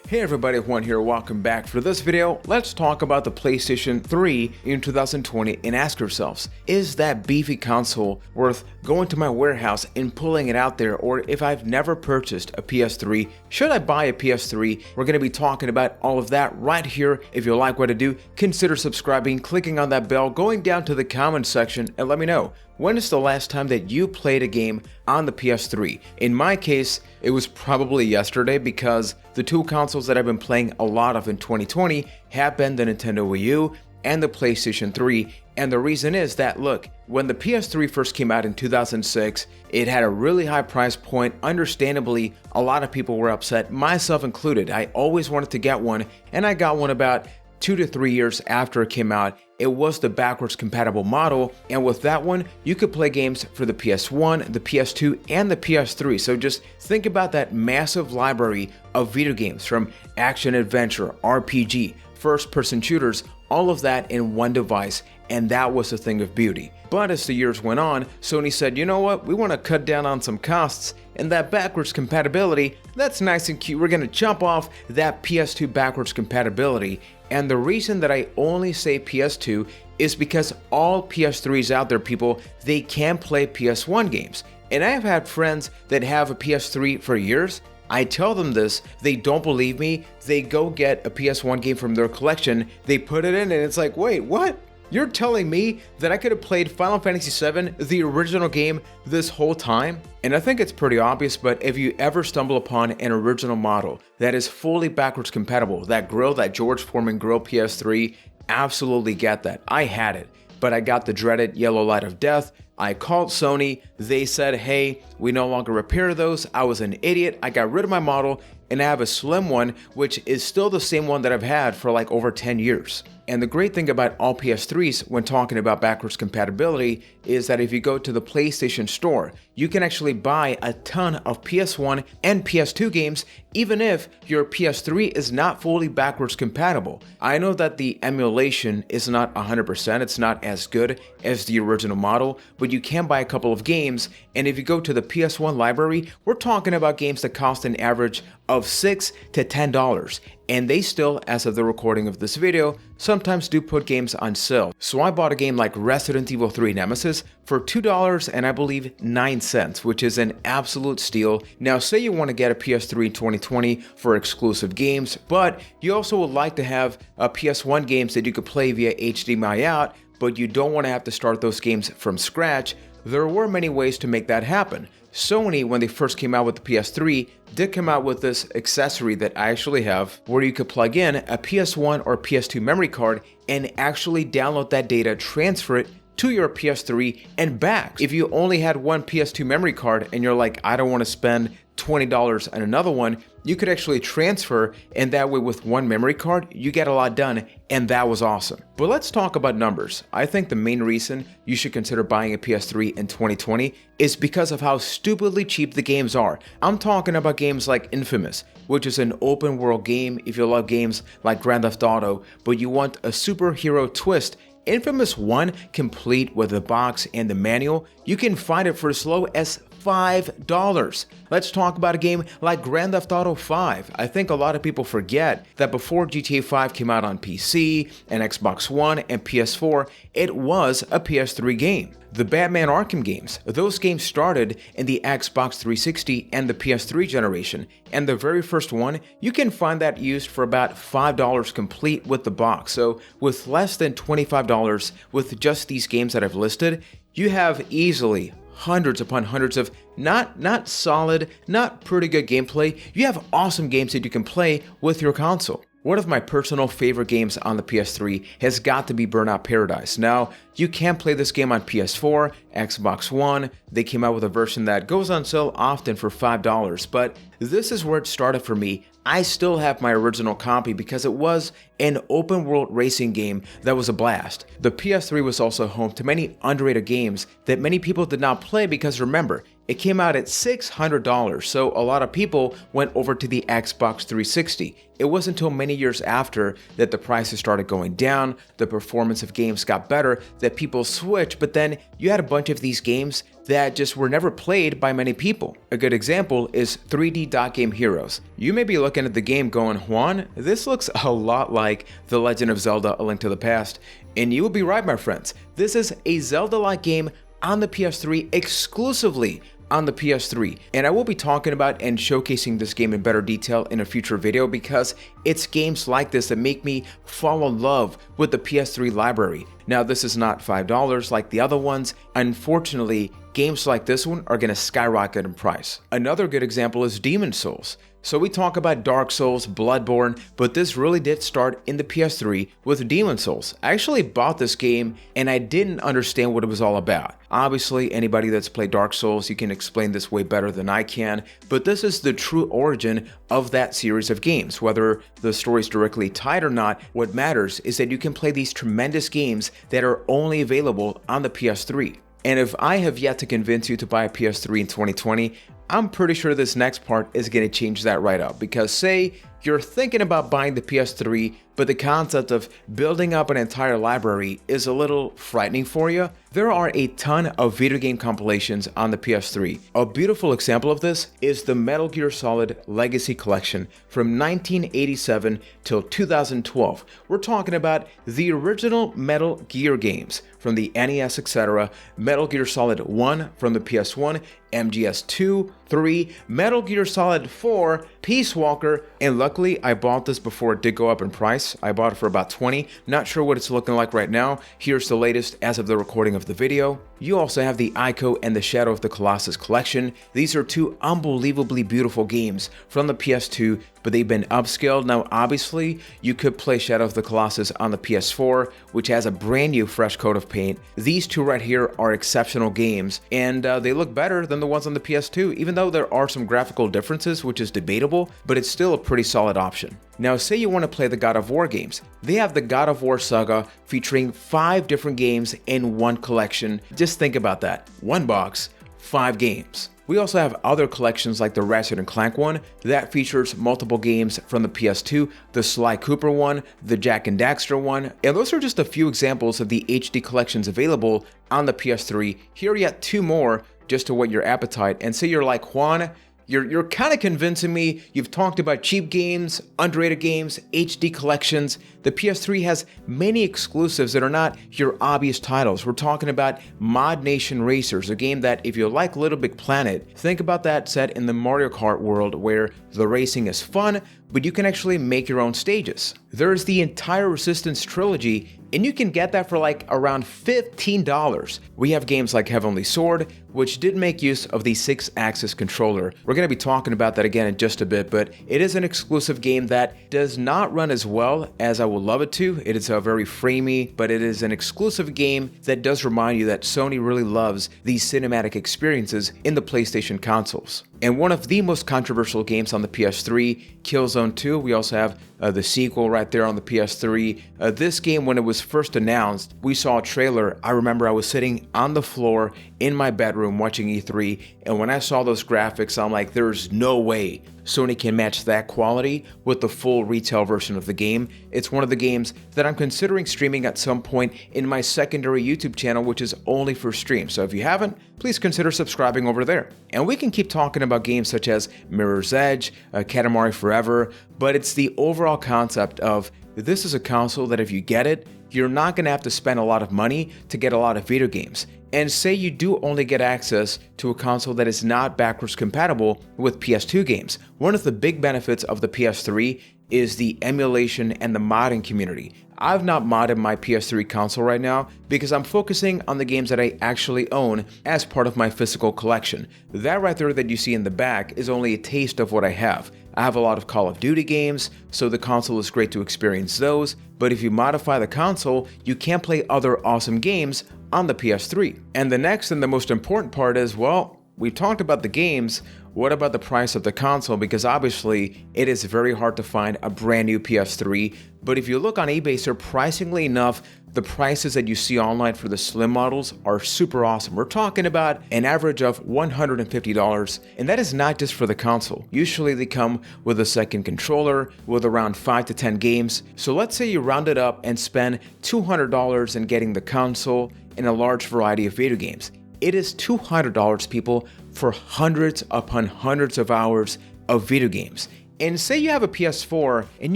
Hey everybody, Juan here, welcome back. For this video, let's talk about the PlayStation 3 in 2020 and ask yourselves, is that beefy console worth going to my warehouse and pulling it out there? Or if I've never purchased a PS3, should I buy a PS3? We're going to be talking about all of that right here. If you like what I do, consider subscribing, clicking on that bell, going down to the comment section and let me know. When is the last time that you played a game on the PS3? In my case, it was probably yesterday because the two consoles that I've been playing a lot of in 2020 have been the Nintendo Wii U and the PlayStation 3. And the reason is that, look, when the PS3 first came out in 2006, it had a really high price point. Understandably, a lot of people were upset, myself included. I always wanted to get one, and I got one about 2 to 3 years after it came out. It was the backwards compatible model, and with that one, you could play games for the PS1, the PS2, and the PS3. So just think about that massive library of video games from action adventure, RPG, first-person shooters, all of that in one device, and that was a thing of beauty. But as the years went on, Sony said, you know what, we want to cut down on some costs, and that backwards compatibility, that's nice and cute. We're going to jump off that PS2 backwards compatibility. And the reason that I only say PS2 is because all PS3s out there, people, they can play PS1 games. And I've had friends that have a PS3 for years. I tell them this, they don't believe me. They go get a PS1 game from their collection, they put it in, and it's like, wait, what? You're telling me that I could have played Final Fantasy VII, the original game, this whole time? And I think it's pretty obvious, but if you ever stumble upon an original model that is fully backwards compatible, that grill, that George Foreman grill PS3, absolutely get that. I had it, but I got the dreaded yellow light of death. I called Sony, they said, hey, we no longer repair those. I was an idiot, I got rid of my model, and I have a slim one, which is still the same one that I've had for like over 10 years. And the great thing about all PS3s when talking about backwards compatibility is that if you go to the PlayStation Store, you can actually buy a ton of PS1 and PS2 games even if your PS3 is not fully backwards compatible. I know that the emulation is not 100%, it's not as good as the original model, but you can buy a couple of games, and if you go to the PS1 library, we're talking about games that cost an average of $6 to $10. And they still, as of the recording of this video, sometimes do put games on sale. So I bought a game like Resident Evil 3 Nemesis for $2 and I believe 9 cents, which is an absolute steal. Now say you want to get a PS3 in 2020 for exclusive games, but you also would like to have a PS1 games that you could play via HDMI out, but you don't want to have to start those games from scratch. There were many ways to make that happen. Sony, when they first came out with the PS3, did come out with this accessory that I actually have where you could plug in a PS1 or PS2 memory card and actually download that data, transfer it to your PS3 and back. If you only had one PS2 memory card and you're like, I don't want to spend $20 on another one, you could actually transfer, and that way with one memory card, you get a lot done, and that was awesome. But let's talk about numbers. I think the main reason you should consider buying a PS3 in 2020 is because of how stupidly cheap the games are. I'm talking about games like Infamous, which is an open world game if you love games like Grand Theft Auto, but you want a superhero twist. Infamous 1, complete with the box and the manual, you can find it for as low as $5. Let's talk about a game like Grand Theft Auto 5. I think a lot of people forget that before GTA 5 came out on PC and Xbox One and PS4, it was a PS3 game. The Batman Arkham games, those games started in the Xbox 360 and the PS3 generation, and the very first one, you can find that used for about $5 complete with the box. So with less than $25 with just these games that I've listed, you have easily hundreds upon hundreds of not solid, not pretty good gameplay. You have awesome games that you can play with your console. One of my personal favorite games on the PS3 has got to be Burnout Paradise. Now, you can play this game on PS4, Xbox One. They came out with a version that goes on sale often for $5, but this is where it started for me. I still have my original copy because it was an open world racing game that was a blast. The PS3 was also home to many underrated games that many people did not play because remember, it came out at $600, so a lot of people went over to the Xbox 360. It wasn't until many years after that the prices started going down, the performance of games got better, that people switched, but then you had a bunch of these games that just were never played by many people. A good example is 3D Dot Game Heroes. You may be looking at the game going, Juan, this looks a lot like The Legend of Zelda: A Link to the Past. And you will be right, my friends. This is a Zelda-like game on the PS3 exclusively on the PS3, and I will be talking about and showcasing this game in better detail in a future video because it's games like this that make me fall in love with the PS3 library. Now, this is not $5 like the other ones. Unfortunately, games like this one are going to skyrocket in price. Another good example is Demon's Souls. So we talk about Dark Souls, Bloodborne, but this really did start in the PS3 with Demon's Souls. I actually bought this game and I didn't understand what it was all about. Obviously, anybody that's played Dark Souls, you can explain this way better than I can, but this is the true origin of that series of games. Whether the story's directly tied or not, what matters is that you can play these tremendous games that are only available on the PS3. And if I have yet to convince you to buy a PS3 in 2020, I'm pretty sure this next part is going to change that right up, because say you're thinking about buying the PS3, but the concept of building up an entire library is a little frightening for you. There are a ton of video game compilations on the PS3. A beautiful example of this is the Metal Gear Solid Legacy Collection from 1987 till 2012. We're talking about the original Metal Gear games from the NES, etc. Metal Gear Solid 1 from the PS1, MGS 2, 3, Metal Gear Solid 4, Peace Walker, and luckily I bought this before it did go up in price. I bought it for about $20. Not sure what it's looking like right now. Here's the latest as of the recording of the video. You also have the Ico and the Shadow of the Colossus collection. These are two unbelievably beautiful games from the PS2, but they've been upscaled. Now, obviously, you could play Shadow of the Colossus on the PS4, which has a brand new fresh coat of paint. These two right here are exceptional games, and they look better than the ones on the PS2, even though there are some graphical differences, which is debatable, but it's still a pretty solid option. Now, say you want to play the God of War games. They have the God of War saga featuring 5 different games in one collection. Just think about that. One box, 5 games. We also have other collections like the Ratchet & Clank one that features multiple games from the PS2, the Sly Cooper one, the Jak and Daxter one, and those are just a few examples of the HD collections available on the PS3. Here are yet 2 more just to whet your appetite, and say you're like, Juan, You're kind of convincing me. You've talked about cheap games, underrated games, HD collections. The PS3 has many exclusives that are not your obvious titles. We're talking about Mod Nation Racers, a game that if you like Little Big Planet, think about that set in the Mario Kart world where the racing is fun, but you can actually make your own stages. There's the entire Resistance trilogy, and you can get that for like around $15. We have games like Heavenly Sword, which did make use of the 6-axis controller. We're going to be talking about that again in just a bit, but it is an exclusive game that does not run as well as I would love it to. It is a very framey, but it is an exclusive game that does remind you that Sony really loves these cinematic experiences in the PlayStation consoles. And one of the most controversial games on the PS3, Killzone 2. We also have the sequel right there on the PS3. This game, when it was first announced, we saw a trailer. I remember I was sitting on the floor in my bedroom watching E3, and when I saw those graphics, I'm like, there's no way Sony can match that quality with the full retail version of the game. It's one of the games that I'm considering streaming at some point in my secondary YouTube channel, which is only for stream. So if you haven't, please consider subscribing over there. And we can keep talking about games such as Mirror's Edge, Katamari Forever, but it's the overall concept of this is a console that if you get it, you're not going to have to spend a lot of money to get a lot of video games. And say you do only get access to a console that is not backwards compatible with PS2 games. One of the big benefits of the PS3 is the emulation and the modding community. I've not modded my PS3 console right now because I'm focusing on the games that I actually own as part of my physical collection. That right there that you see in the back is only a taste of what I have. I have a lot of Call of Duty games, so the console is great to experience those, but if you modify the console, you can't play other awesome games on the PS3. And the next and the most important part is, well, we talked about the games. what about the price of the console? Because obviously it is very hard to find a brand new PS3, but if you look on eBay, surprisingly enough, the prices that you see online for the slim models are super awesome. We're talking about an average of $150, and that is not just for the console. Usually they come with a second controller with around 5 to 10 games. So let's say you round it up and spend $200 in getting the console and a large variety of video games. It is $200, people, for hundreds upon hundreds of hours of video games. And say you have a PS4 and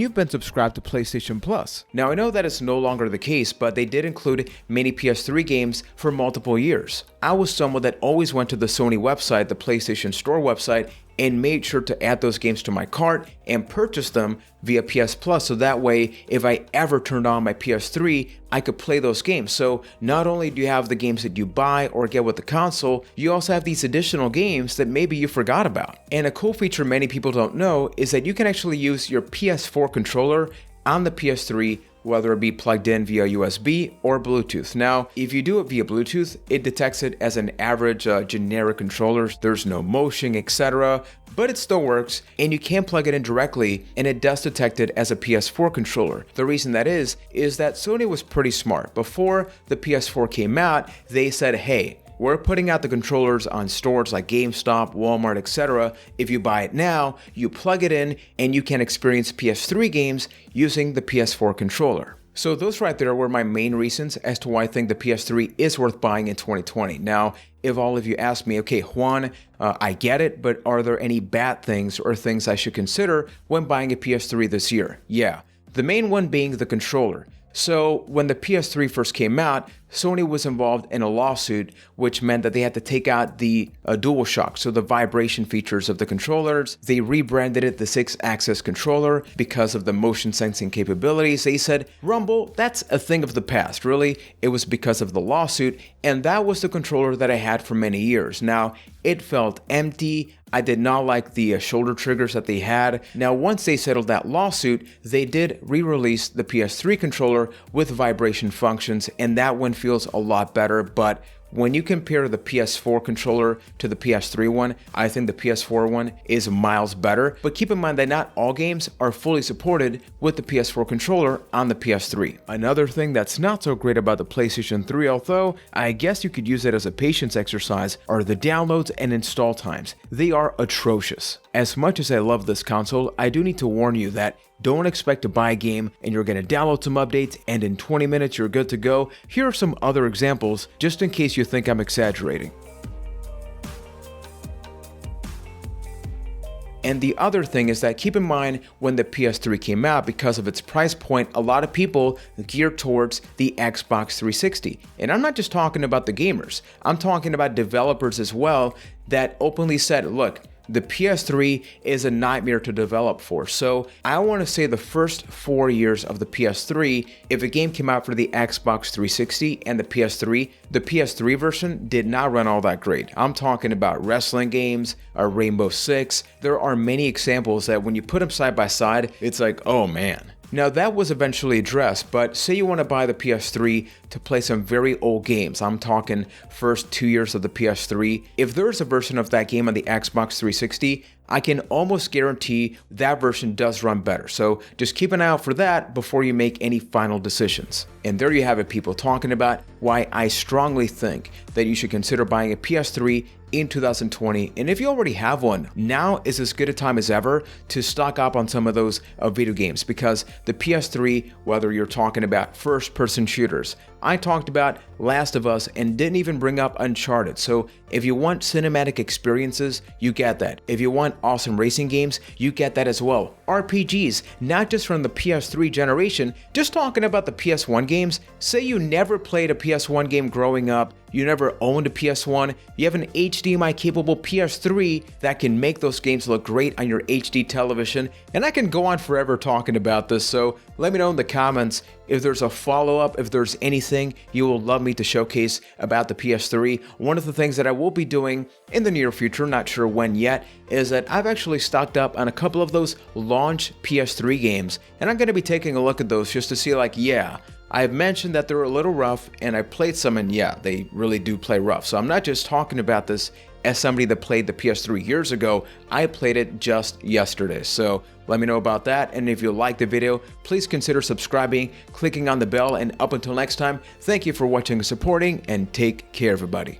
you've been subscribed to PlayStation Plus. Now I know that it's no longer the case, but they did include many PS3 games for multiple years. I was someone that always went to the Sony website, the PlayStation Store website, and made sure to add those games to my cart and purchase them via PS Plus, so that way if I ever turned on my PS3, I could play those games. So not only do you have the games that you buy or get with the console, you also have these additional games that maybe you forgot about. And a cool feature many people don't know is that you can actually use your PS4 controller on the PS3, whether it be plugged in via USB or Bluetooth. Now, if you do it via Bluetooth, it detects it as an average generic controller. There's no motion, etc., but it still works, and you can plug it in directly, and it does detect it as a PS4 controller. The reason that is that Sony was pretty smart. Before the PS4 came out, they said, hey, we're putting out the controllers on stores like GameStop, Walmart, etc. If you buy it now, you plug it in and you can experience PS3 games using the PS4 controller. So those right there were my main reasons as to why I think the PS3 is worth buying in 2020. Now, if all of you ask me, okay, Juan, I get it, but are there any bad things or things I should consider when buying a PS3 this year? Yeah, the main one being the controller. So when the PS3 first came out, Sony was involved in a lawsuit, which meant that they had to take out the DualShock, so the vibration features of the controllers. They rebranded it the 6-axis controller because of the motion sensing capabilities. They said, Rumble, that's a thing of the past. Really, it was because of the lawsuit, and that was the controller that I had for many years. Now, it felt empty. I did not like the shoulder triggers that they had. Now, once they settled that lawsuit, they did re-release the PS3 controller with vibration functions, and that one feels a lot better. But when you compare the PS4 controller to the PS3 one, I think the PS4 one is miles better. But keep in mind that not all games are fully supported with the PS4 controller on the PS3. Another thing that's not so great about the PlayStation 3, although I guess you could use it as a patience exercise, are the downloads and install times. They are atrocious. As much as I love this console, I do need to warn you that don't expect to buy a game and you're going to download some updates and in 20 minutes you're good to go. Here are some other examples just in case you think I'm exaggerating. And the other thing is that keep in mind when the PS3 came out, because of its price point, a lot of people geared towards the Xbox 360. And I'm not just talking about the gamers, I'm talking about developers as well that openly said, look, the PS3 is a nightmare to develop for. So I want to say the first 4 years of the PS3, if a game came out for the Xbox 360 and the PS3 version did not run all that great. I'm talking about wrestling games, Rainbow Six. There are many examples that when you put them side by side, it's like, oh man. Now that was eventually addressed, but say you want to buy the PS3 to play some very old games. I'm talking first 2 years of the PS3. If there's a version of that game on the Xbox 360, I can almost guarantee that version does run better. So just keep an eye out for that before you make any final decisions. And there you have it, people, talking about why I strongly think that you should consider buying a PS3 in 2020. And if you already have one, now is as good a time as ever to stock up on some of those video games, because the PS3, whether you're talking about first-person shooters, I talked about Last of Us and didn't even bring up Uncharted. So if you want cinematic experiences, you get that. If you want awesome racing games, you get that as well. RPGs, not just from the PS3 generation, just talking about the PS1 games. Say you never played a PS1 game growing up, you never owned a PS1, you have an HDMI capable PS3 that can make those games look great on your HD television, and I can go on forever talking about this, so let me know in the comments if there's a follow-up, if there's anything you will love me to showcase about the PS3. One of the things that I will be doing in the near future, not sure when yet, is that I've actually stocked up on a couple of those launch PS3 games, and I'm going to be taking a look at those just to see like, yeah, I've mentioned that they're a little rough, and I played some, and yeah, they really do play rough. So I'm not just talking about this as somebody that played the PS3 years ago. I played it just yesterday. So let me know about that, and if you like the video, please consider subscribing, clicking on the bell, and up until next time, thank you for watching and supporting, and take care, everybody.